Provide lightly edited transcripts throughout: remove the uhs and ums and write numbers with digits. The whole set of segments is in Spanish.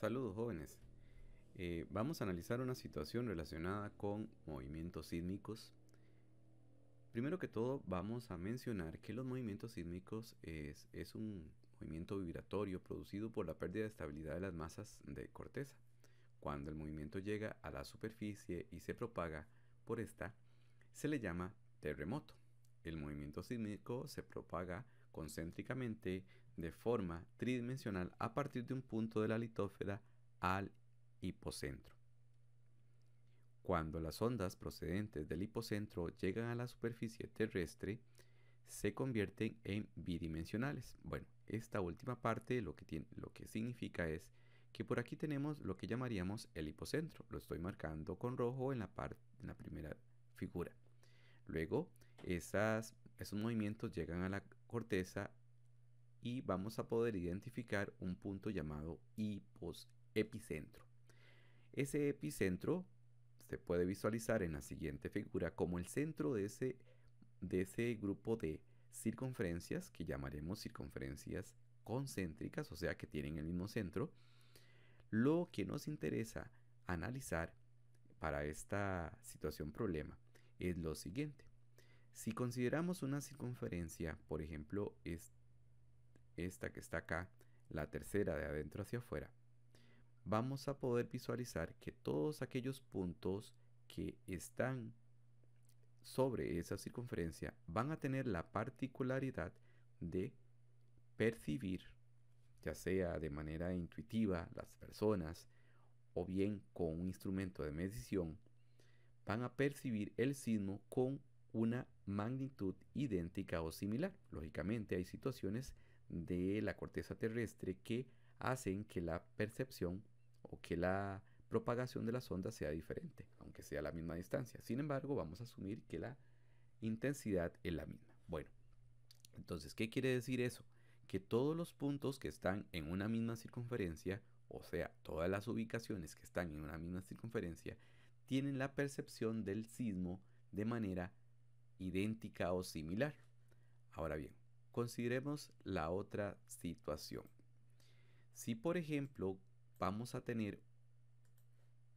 Saludos jóvenes. Vamos a analizar una situación relacionada con movimientos sísmicos. Primero que todo vamos a mencionar que los movimientos sísmicos es un movimiento vibratorio producido por la pérdida de estabilidad de las masas de corteza. Cuando el movimiento llega a la superficie y se propaga por esta, se le llama terremoto. El movimiento sísmico se propaga concéntricamente de forma tridimensional a partir de un punto de la litósfera al hipocentro. Cuando las ondas procedentes del hipocentro llegan a la superficie terrestre, se convierten en bidimensionales. Bueno, esta última parte lo que significa es que por aquí tenemos lo que llamaríamos el hipocentro. Lo estoy marcando con rojo en la primera figura. Luego, esos movimientos llegan a la corteza y vamos a poder identificar un punto llamado epicentro. Ese epicentro se puede visualizar en la siguiente figura como el centro de ese grupo de circunferencias que llamaremos circunferencias concéntricas, o sea que tienen el mismo centro. Lo que nos interesa analizar para esta situación problema es lo siguiente. Si consideramos una circunferencia, por ejemplo, esta que está acá, la tercera de adentro hacia afuera, vamos a poder visualizar que todos aquellos puntos que están sobre esa circunferencia van a tener la particularidad de percibir, ya sea de manera intuitiva las personas o bien con un instrumento de medición, van a percibir el sismo con una magnitud idéntica o similar. Lógicamente hay situaciones de la corteza terrestre que hacen que la percepción o que la propagación de las ondas sea diferente, aunque sea a la misma distancia. Sin embargo, vamos a asumir que la intensidad es la misma. Bueno, entonces, ¿qué quiere decir eso? Que todos los puntos que están en una misma circunferencia, o sea, todas las ubicaciones que están en una misma circunferencia, tienen la percepción del sismo de manera idéntica o similar. Ahora bien, consideremos la otra situación. Si, por ejemplo, vamos a tener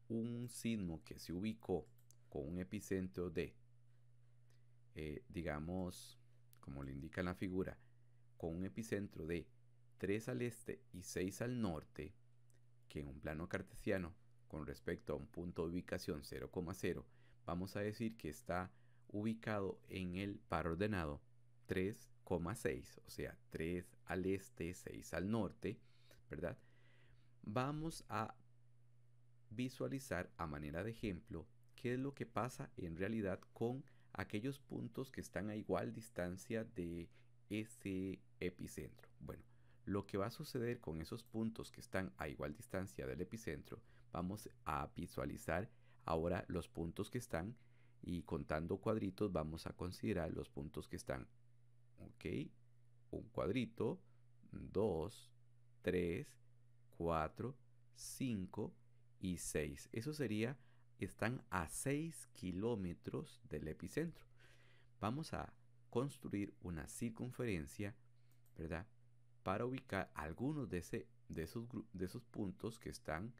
un sismo que se ubicó con un epicentro de, digamos, como lo indica en la figura, con un epicentro de 3 al este y 6 al norte, que en un plano cartesiano, con respecto a un punto de ubicación 0,0, vamos a decir que está ubicado en el par ordenado 3,6, o sea, 3 al este, 6 al norte, ¿verdad? Vamos a visualizar a manera de ejemplo qué es lo que pasa en realidad con aquellos puntos que están a igual distancia de ese epicentro. Bueno, lo que va a suceder con esos puntos que están a igual distancia del epicentro, vamos a visualizar ahora los puntos que están y contando cuadritos vamos a considerar los puntos que están. Ok, un cuadrito, 2, 3, 4, 5 y 6. Eso sería, están a 6 kilómetros del epicentro. Vamos a construir una circunferencia, ¿verdad? Para ubicar algunos de esos puntos que están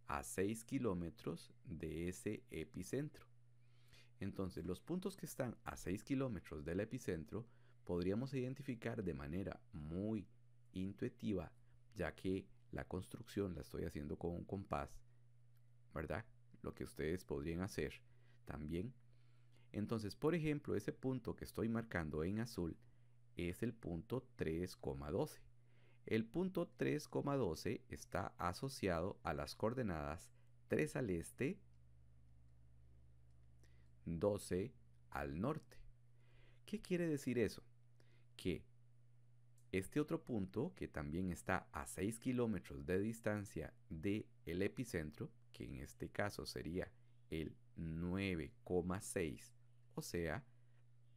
a 6 kilómetros de ese epicentro. Entonces, los puntos que están a 6 kilómetros del epicentro podríamos identificar de manera muy intuitiva, ya que la construcción la estoy haciendo con un compás, ¿verdad? Lo que ustedes podrían hacer también. Entonces, por ejemplo, ese punto que estoy marcando en azul es el punto 3,12. El punto 3,12 está asociado a las coordenadas 3 al este, 12 al norte. ¿Qué quiere decir eso? Que este otro punto, que también está a 6 kilómetros de distancia del epicentro, que en este caso sería el 9,6, o sea,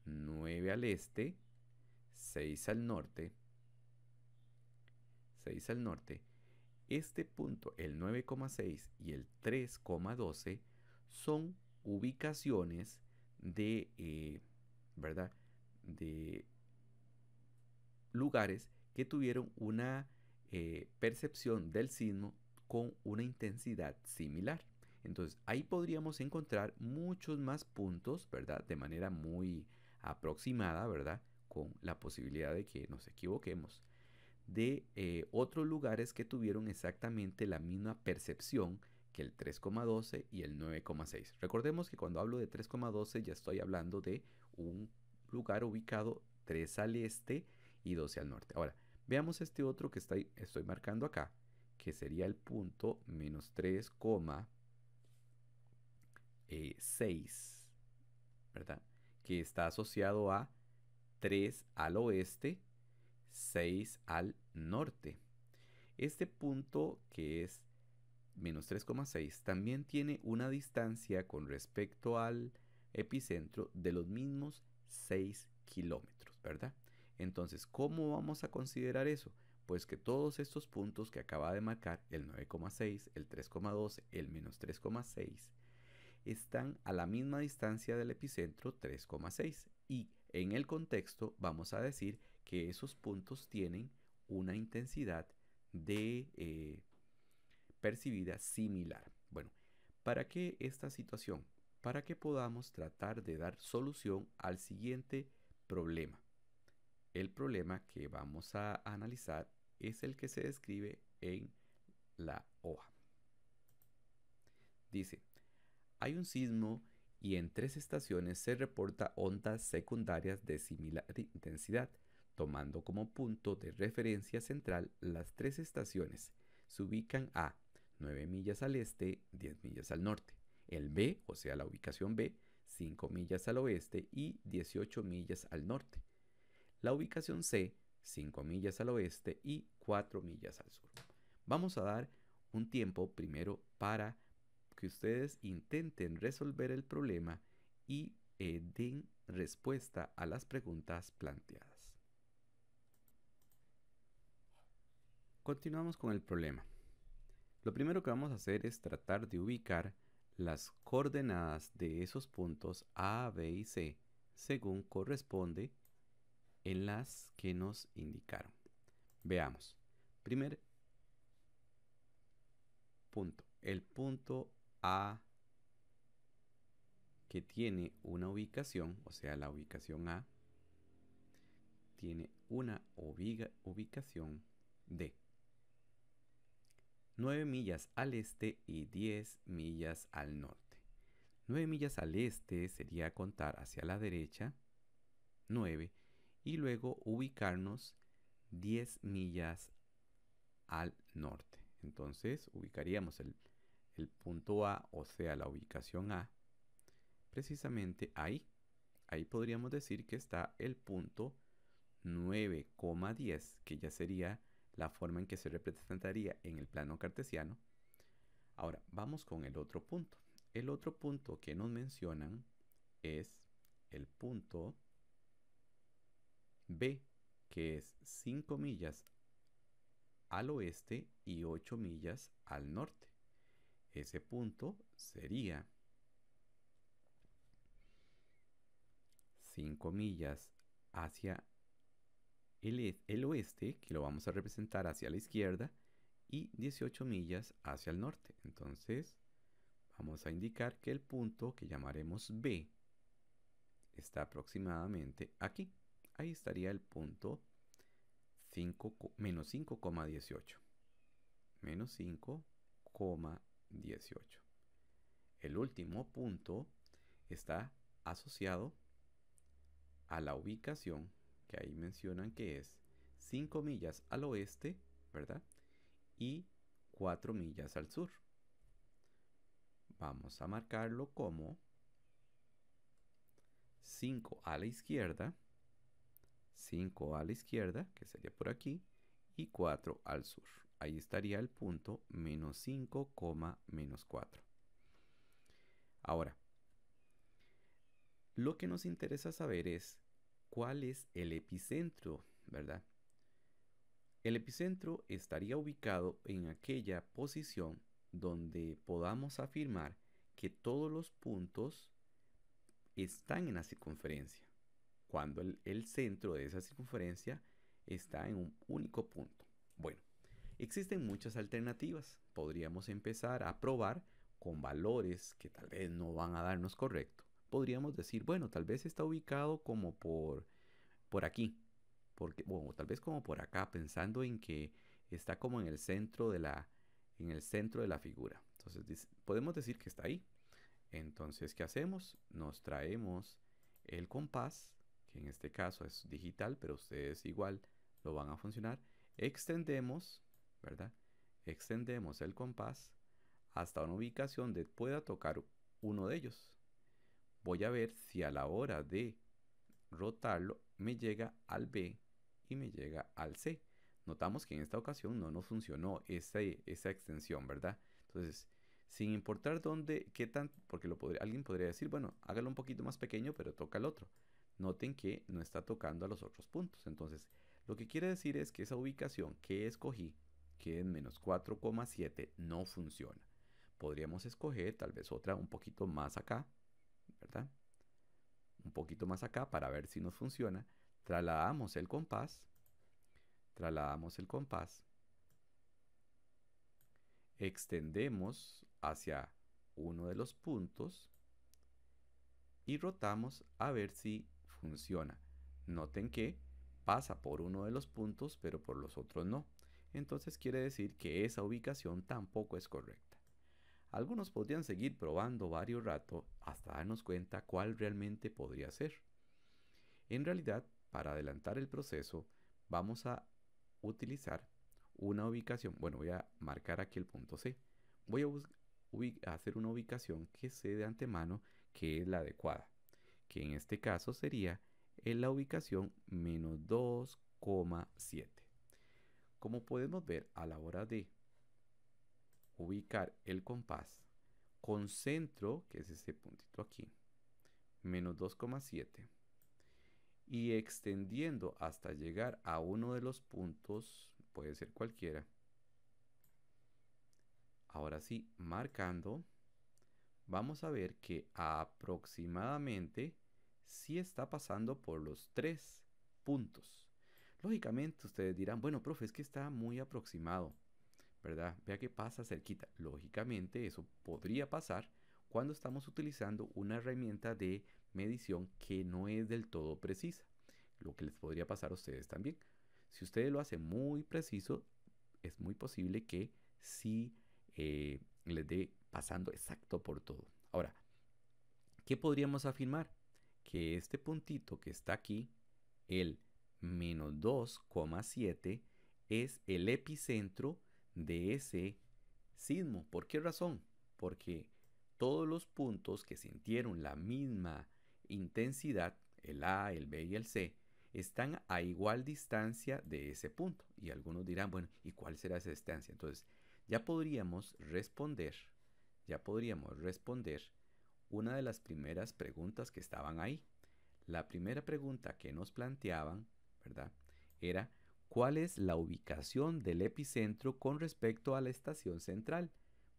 9 al este, 6 al norte, 6 al norte, este punto, el 9,6 y el 3,12, son ubicaciones de, ¿verdad? De lugares que tuvieron una percepción del sismo con una intensidad similar. Entonces ahí podríamos encontrar muchos más puntos, ¿verdad? De manera muy aproximada, ¿verdad? Con la posibilidad de que nos equivoquemos. De otros lugares que tuvieron exactamente la misma percepción que el 3,12 y el 9,6. Recordemos que cuando hablo de 3,12 ya estoy hablando de un lugar ubicado 3 al este y 12 al norte. Ahora, veamos este otro que estoy marcando acá, que sería el punto menos 3,6, ¿verdad? Que está asociado a 3 al oeste, 6 al norte. Este punto, que es menos 3,6, también tiene una distancia con respecto al epicentro de los mismos 6 kilómetros, ¿verdad? Entonces, ¿cómo vamos a considerar eso? Pues que todos estos puntos que acaba de marcar, el 9,6, el 3,12, el menos 3,6, están a la misma distancia del epicentro 3,6 y en el contexto vamos a decir que esos puntos tienen una intensidad de percibida similar. Bueno, ¿para qué esta situación? Para que podamos tratar de dar solución al siguiente problema. El problema que vamos a analizar es el que se describe en la hoja. Dice, hay un sismo y en 3 estaciones se reporta ondas secundarias de similar intensidad. Tomando como punto de referencia central las 3 estaciones se ubican a 9 millas al este, 10 millas al norte. El B, o sea la ubicación B, 5 millas al oeste y 18 millas al norte. La ubicación C, 5 millas al oeste y 4 millas al sur. Vamos a dar un tiempo primero para que ustedes intenten resolver el problema y den respuesta a las preguntas planteadas. Continuamos con el problema. Lo primero que vamos a hacer es tratar de ubicar las coordenadas de esos puntos A, B y C según corresponde en las que nos indicaron. Veamos. Primer punto. El punto A, que tiene una ubicación, o sea, la ubicación A, tiene una ubicación de 9 millas al este y 10 millas al norte. 9 millas al este sería contar hacia la derecha, 9, y luego ubicarnos 10 millas al norte. Entonces ubicaríamos el punto A, o sea, la ubicación A, precisamente ahí. Ahí podríamos decir que está el punto 9,10, que ya sería la forma en que se representaría en el plano cartesiano. Ahora, vamos con el otro punto. El otro punto que nos mencionan es el punto B, que es 5 millas al oeste y 8 millas al norte. Ese punto sería 5 millas hacia el oeste, que lo vamos a representar hacia la izquierda, y 18 millas hacia el norte. Entonces, vamos a indicar que el punto que llamaremos B está aproximadamente aquí. Ahí estaría el punto menos 5,18. Menos 5,18. El último punto está asociado a la ubicación que ahí mencionan que es 5 millas al oeste, ¿verdad? Y 4 millas al sur. Vamos a marcarlo como 5 a la izquierda, 5 a la izquierda, que sería por aquí, y 4 al sur. Ahí estaría el punto menos 5, menos 4. Ahora, lo que nos interesa saber es cuál es el epicentro, ¿verdad? El epicentro estaría ubicado en aquella posición donde podamos afirmar que todos los puntos están en la circunferencia, cuando el centro de esa circunferencia está en un único punto. Bueno, Existen muchas alternativas. Podríamos empezar a probar con valores que tal vez no van a darnos correcto. Podríamos decir, bueno, tal vez está ubicado como por aquí, porque, bueno, tal vez como por acá, pensando en que está como en el centro de la figura. Entonces podemos decir que está ahí. Entonces, ¿qué hacemos? Nos traemos el compás, que en este caso es digital, pero ustedes igual lo van a funcionar. Extendemos, ¿verdad? Extendemos el compás hasta una ubicación donde pueda tocar uno de ellos. Voy a ver si a la hora de rotarlo me llega al B y me llega al C. Notamos que en esta ocasión no nos funcionó esa extensión, ¿verdad? Entonces, sin importar dónde, qué tan, porque alguien podría decir, bueno, hágalo un poquito más pequeño, pero toca el otro. Noten que no está tocando a los otros puntos. Entonces, lo que quiere decir es que esa ubicación que escogí, que es menos 4,7, no funciona. Podríamos escoger tal vez otra un poquito más acá, ¿verdad? Un poquito más acá para ver si nos funciona. Trasladamos el compás, extendemos hacia uno de los puntos y rotamos a ver si funciona. Noten que pasa por uno de los puntos, pero por los otros no. Entonces quiere decir que esa ubicación tampoco es correcta. Algunos podrían seguir probando varios ratos hasta darnos cuenta cuál realmente podría ser. En realidad, para adelantar el proceso, vamos a utilizar una ubicación. Bueno, voy a marcar aquí el punto C. Voy a hacer una ubicación que sé de antemano que es la adecuada, que en este caso sería en la ubicación menos 2,7. Como podemos ver, a la hora de ubicar el compás con centro, que es ese puntito aquí, menos 2,7, y extendiendo hasta llegar a uno de los puntos, puede ser cualquiera. Ahora sí, marcando, vamos a ver que aproximadamente sí está pasando por los 3 puntos. Lógicamente ustedes dirán, bueno, profe, es que está muy aproximado, ¿verdad? Vea que pasa cerquita. Lógicamente eso podría pasar cuando estamos utilizando una herramienta de medición que no es del todo precisa. Lo que les podría pasar a ustedes también. Si ustedes lo hacen muy preciso, es muy posible que sí les dé pasando exacto por todo. Ahora, ¿qué podríamos afirmar? Que este puntito que está aquí, el menos 2,7, es el epicentro de ese sismo. ¿Por qué razón? Porque todos los puntos que sintieron la misma intensidad, el A, el B y el C, están a igual distancia de ese punto. Y algunos dirán, bueno, ¿y cuál será esa distancia? Entonces, ya podríamos responder, ya podríamos responder una de las primeras preguntas que estaban ahí. La primera pregunta que nos planteaban, ¿verdad? Era, ¿cuál es la ubicación del epicentro con respecto a la estación central?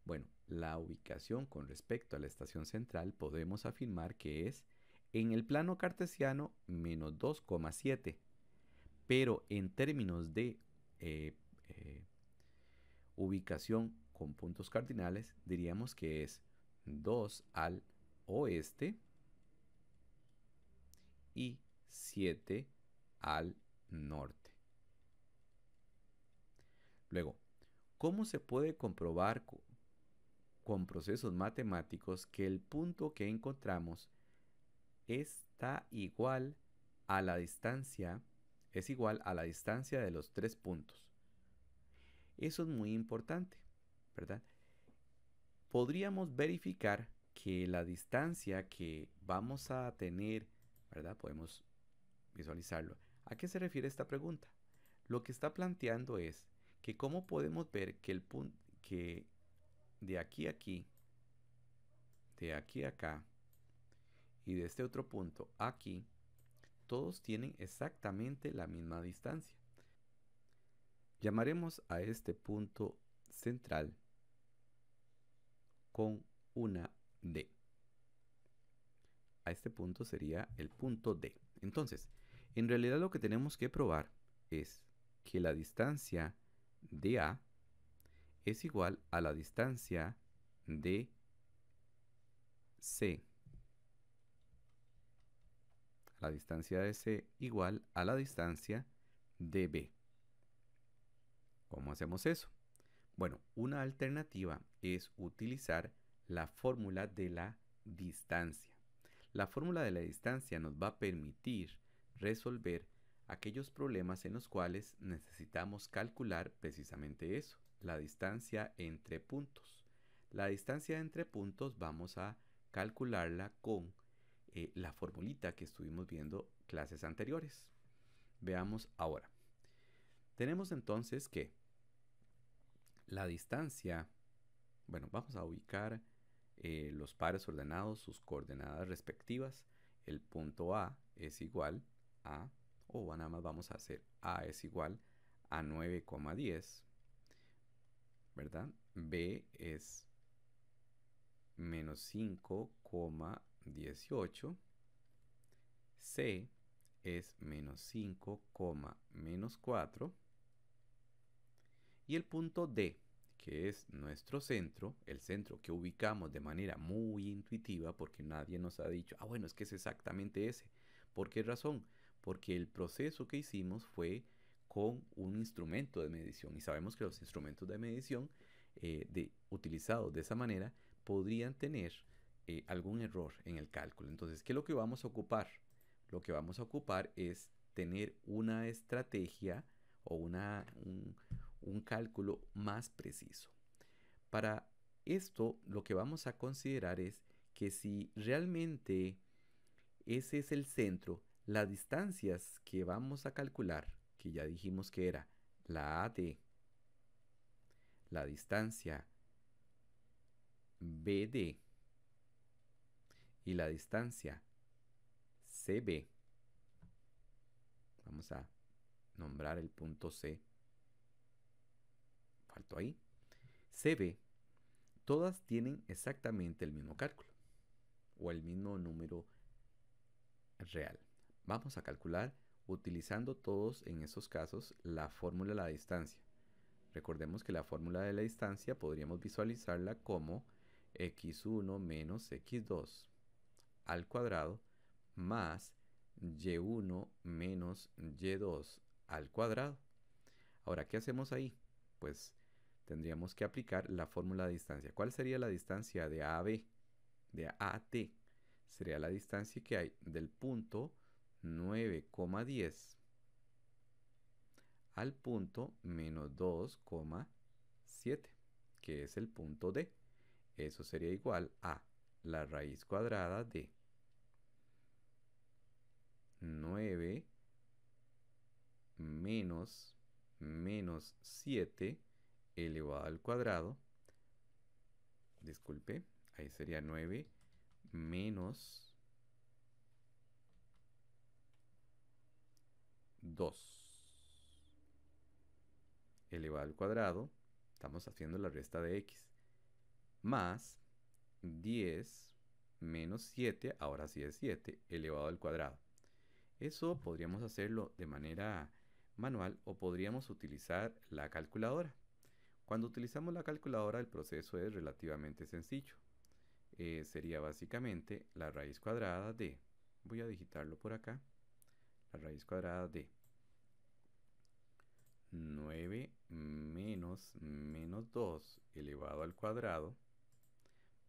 Bueno, la ubicación con respecto a la estación central podemos afirmar que es en el plano cartesiano menos 2,7, pero en términos de eh, eh, ubicación con puntos cardinales diríamos que es 2 al oeste y 7 al norte. Luego, ¿cómo se puede comprobar con procesos matemáticos que el punto que encontramos está igual a la distancia, es igual a la distancia de los 3 puntos? Eso es muy importante, ¿verdad? Podríamos verificar que la distancia que vamos a tener, ¿verdad? Podemos visualizarlo. ¿A qué se refiere esta pregunta? Lo que está planteando es que cómo podemos ver que el punto que de aquí a aquí, de aquí a acá y de este otro punto aquí, todos tienen exactamente la misma distancia. Llamaremos a este punto central con una D. A este punto sería el punto D. Entonces, en realidad lo que tenemos que probar es que la distancia de A es igual a la distancia de C. La distancia de C igual a la distancia de B. ¿Cómo hacemos eso? Bueno, una alternativa es utilizar la fórmula de la distancia. La fórmula de la distancia nos va a permitir resolver aquellos problemas en los cuales necesitamos calcular precisamente eso, la distancia entre puntos. La distancia entre puntos vamos a calcularla con la formulita que estuvimos viendo clases anteriores. Veamos ahora. Tenemos entonces que la distancia, bueno, vamos a ubicar los pares ordenados, sus coordenadas respectivas. El punto A es igual a, o nada más vamos a hacer A es igual a 9,10, ¿verdad? B es menos 5,18. C es menos 5, menos 4. Y el punto D, que es nuestro centro, el centro que ubicamos de manera muy intuitiva porque nadie nos ha dicho, bueno, es que es exactamente ese. ¿Por qué razón? Porque el proceso que hicimos fue con un instrumento de medición y sabemos que los instrumentos de medición utilizados de esa manera podrían tener algún error en el cálculo. Entonces, ¿qué es lo que vamos a ocupar? Lo que vamos a ocupar es tener una estrategia o un cálculo más preciso. Para esto, lo que vamos a considerar es que si realmente ese es el centro, las distancias que vamos a calcular, que ya dijimos que era la AD, la distancia BD y la distancia CB, vamos a nombrar el punto C, faltó ahí, CB, todas tienen exactamente el mismo cálculo o el mismo número real. Vamos a calcular utilizando todos en esos casos la fórmula de la distancia. Recordemos que la fórmula de la distancia podríamos visualizarla como x1 menos x2 al cuadrado más y1 menos y2 al cuadrado. Ahora, ¿qué hacemos ahí? Pues tendríamos que aplicar la fórmula de distancia. ¿Cuál sería la distancia de A a B? De A a T. Sería la distancia que hay del punto 9,10 al punto menos 2,7, que es el punto D. Eso sería igual a la raíz cuadrada de 9 menos 7 elevado al cuadrado. Disculpe, ahí sería 9 menos 2 elevado al cuadrado, estamos haciendo la resta de x, más 10 menos 7, ahora sí es 7, elevado al cuadrado. Eso podríamos hacerlo de manera manual o podríamos utilizar la calculadora. Cuando utilizamos la calculadora el proceso es relativamente sencillo. Sería básicamente la raíz cuadrada de, voy a digitarlo por acá, la raíz cuadrada de 9 menos 2 elevado al cuadrado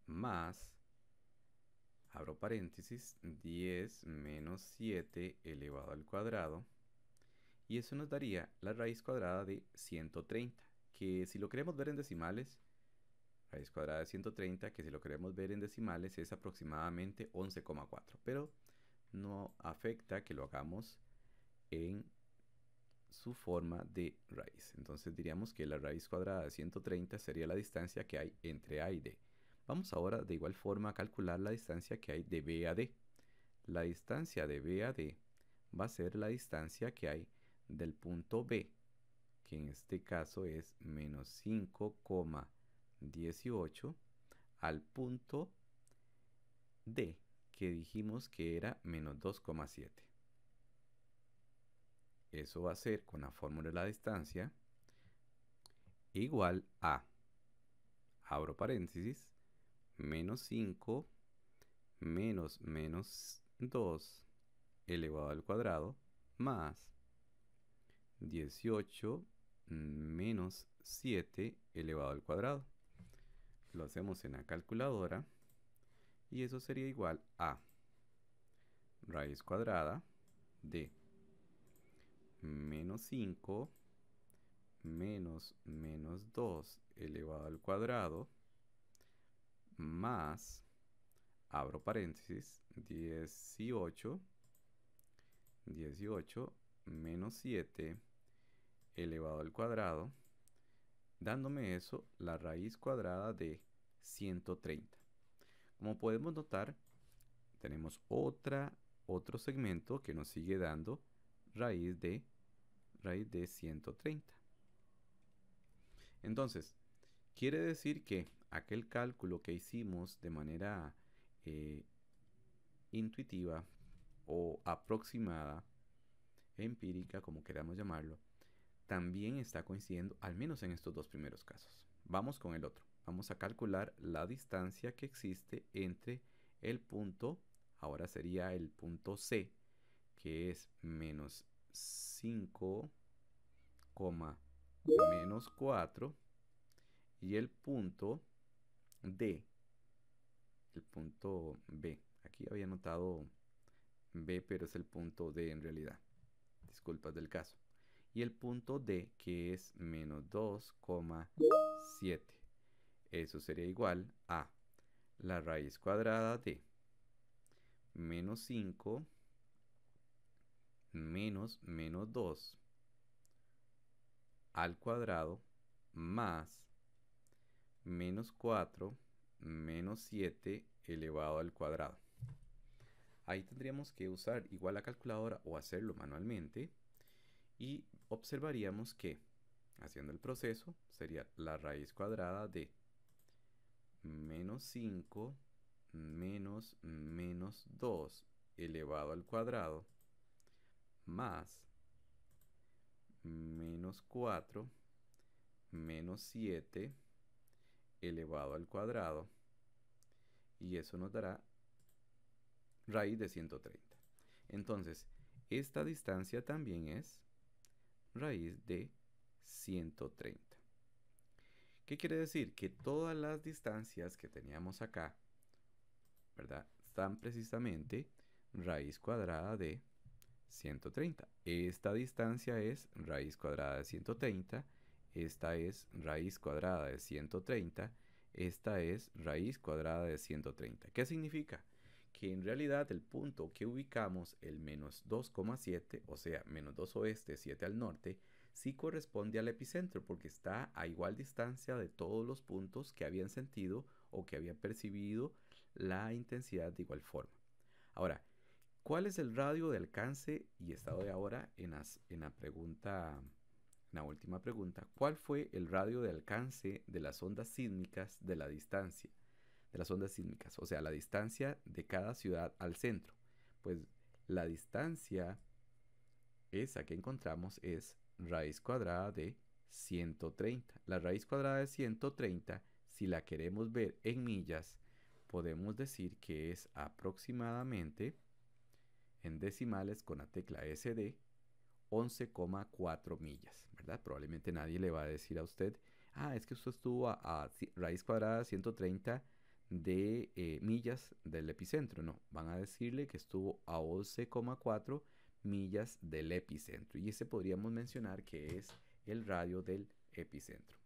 más, abro paréntesis, 10 menos 7 elevado al cuadrado, y eso nos daría la raíz cuadrada de 130, que si lo queremos ver en decimales, raíz cuadrada de 130, que si lo queremos ver en decimales es aproximadamente 11,4, pero no afecta que lo hagamos en su forma de raíz. Entonces diríamos que la raíz cuadrada de 130 sería la distancia que hay entre A y D. Vamos ahora de igual forma a calcular la distancia que hay de B a D. La distancia de B a D va a ser la distancia que hay del punto B, que en este caso es menos 5,18, al punto D, que dijimos que era menos 2,7. Eso va a ser con la fórmula de la distancia igual a abro paréntesis, menos 5 menos 2 elevado al cuadrado más 18 menos 7 elevado al cuadrado. Lo hacemos en la calculadora y eso sería igual a raíz cuadrada de menos 5 menos 2 elevado al cuadrado más, abro paréntesis, 18 menos 7 elevado al cuadrado, dándome eso la raíz cuadrada de 130. Como podemos notar, tenemos otro segmento que nos sigue dando raíz de 130. Entonces, quiere decir que aquel cálculo que hicimos de manera intuitiva o aproximada, empírica, como queramos llamarlo, también está coincidiendo, al menos en estos dos primeros casos. Vamos con el otro. Vamos a calcular la distancia que existe entre el punto, ahora sería el punto C, que es menos 5, menos 4, y el punto D, el punto B. Aquí había anotado B, pero es el punto D en realidad. Disculpas del caso. Y el punto D, que es menos 2,7. Eso sería igual a la raíz cuadrada de menos 5 menos 2 al cuadrado más menos 4 menos 7 elevado al cuadrado. Ahí tendríamos que usar igual la calculadora o hacerlo manualmente y observaríamos que haciendo el proceso sería la raíz cuadrada de menos 5 menos 2 elevado al cuadrado más menos 4 menos 7 elevado al cuadrado, y eso nos dará raíz de 130. Entonces, esta distancia también es raíz de 130. ¿Qué quiere decir? Que todas las distancias que teníamos acá, ¿verdad?, están precisamente raíz cuadrada de 130. Esta distancia es raíz cuadrada de 130. Esta es raíz cuadrada de 130. Esta es raíz cuadrada de 130. ¿Qué significa? Que en realidad el punto que ubicamos, el menos 2,7, o sea, menos 2 oeste, 7 al norte, sí corresponde al epicentro porque está a igual distancia de todos los puntos que habían sentido o que habían percibido la intensidad de igual forma. Ahora, ¿cuál es el radio de alcance? Y estado de ahora en la pregunta, en la última pregunta, ¿cuál fue el radio de alcance de las ondas sísmicas de la distancia? De las ondas sísmicas, o sea, la distancia de cada ciudad al centro. Pues la distancia esa que encontramos es raíz cuadrada de 130. La raíz cuadrada de 130, si la queremos ver en millas, podemos decir que es aproximadamente, en decimales con la tecla SD, 11,4 millas, ¿verdad? Probablemente nadie le va a decir a usted, es que usted estuvo a raíz cuadrada de 130 de millas del epicentro. No, van a decirle que estuvo a 11,4 millas del epicentro. Y ese podríamos mencionar que es el radio del epicentro.